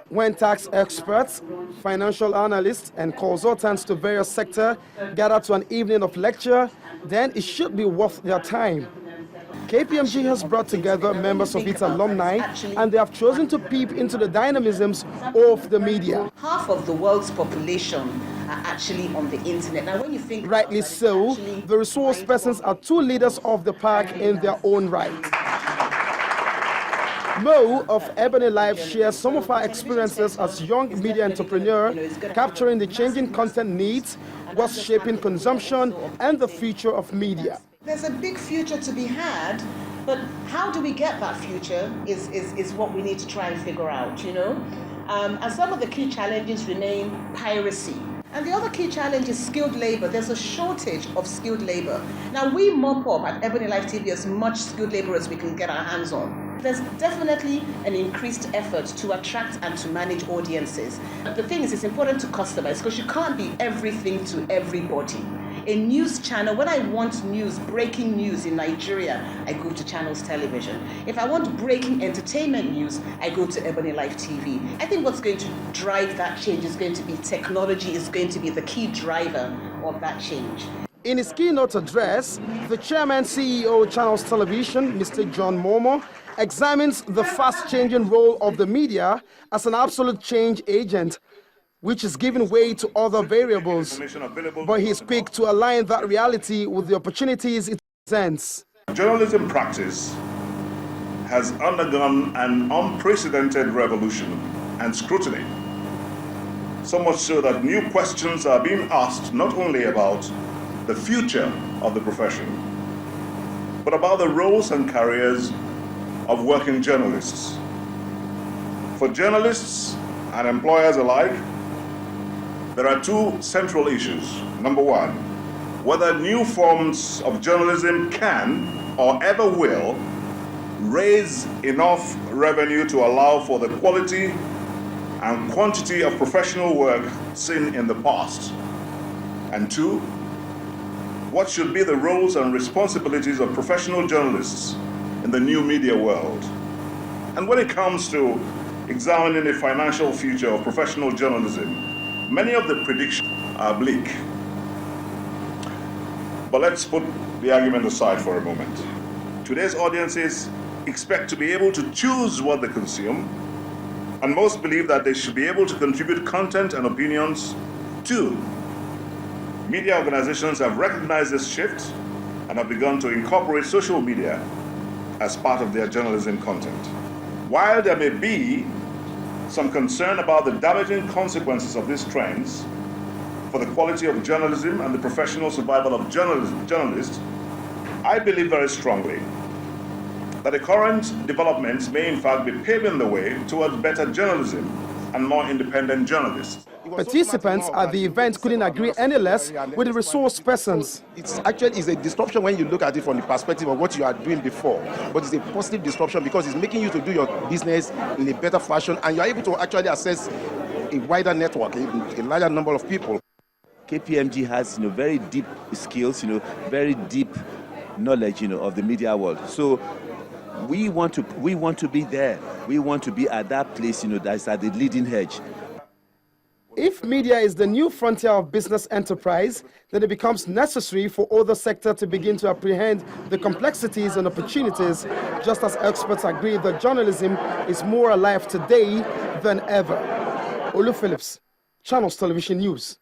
When tax experts, financial analysts, and consultants to various sectors gather to an evening of lecture, then it should be worth their time. KPMG has brought together members of its alumni, and they have chosen to peep into the dynamisms of the media. Half of the world's population are actually on the internet. Now, when you think rightly so, the resource persons are two leaders of the pack in their own right. Mo of Ebony Life shares some of our experiences as young media entrepreneur, capturing the changing content needs, what's shaping consumption, and the future of media. There's a big future to be had, but how do we get that future is what we need to try and figure out, And some of the key challenges remain piracy. And the other key challenge is skilled labor. There's a shortage of skilled labor. Now, we mop up at Ebony Life TV as much skilled labor as we can get our hands on. There's definitely an increased effort to attract and to manage audiences. The thing is, it's important to customize because you can't be everything to everybody. A news channel, when I want news, breaking news in Nigeria, I go to Channels Television. If I want breaking entertainment news, I go to Ebony Life TV. I think what's going to drive that change is going to be technology, is going to be the key driver of that change. In his keynote address, the chairman CEO of Channels Television, Mr. John Momoh, examines the fast-changing role of the media as an absolute change agent, which is giving way to other variables. But he's quick to align that reality with the opportunities it presents. Journalism practice has undergone an unprecedented revolution and scrutiny. So much so that new questions are being asked not only about the future of the profession, but about the roles and careers of working journalists. For journalists and employers alike, there are two central issues. Number one, whether new forms of journalism can or ever will raise enough revenue to allow for the quality and quantity of professional work seen in the past. And two, what should be the roles and responsibilities of professional journalists in the new media world? And when it comes to examining the financial future of professional journalism, many of the predictions are bleak. But let's put the argument aside for a moment. Today's audiences expect to be able to choose what they consume, and most believe that they should be able to contribute content and opinions too. Media organizations have recognized this shift and have begun to incorporate social media as part of their journalism content. While there may be some concern about the damaging consequences of these trends for the quality of journalism and the professional survival of journalists, I believe very strongly that the current developments may in fact be paving the way towards better journalism and more independent journalists. Participants at the event couldn't agree any less with the resource persons. It's actually a disruption when you look at it from the perspective of what you are doing before, but it's a positive disruption because it's making you to do your business in a better fashion, and you're able to actually access a wider network, a larger number of people. KPMG has very deep skills, very deep knowledge of the media world. So we want to be there. We want to be at that place that's at the leading edge. If media is the new frontier of business enterprise, then it becomes necessary for other sectors to begin to apprehend the complexities and opportunities, just as experts agree that journalism is more alive today than ever. Olu Phillips, Channels Television News.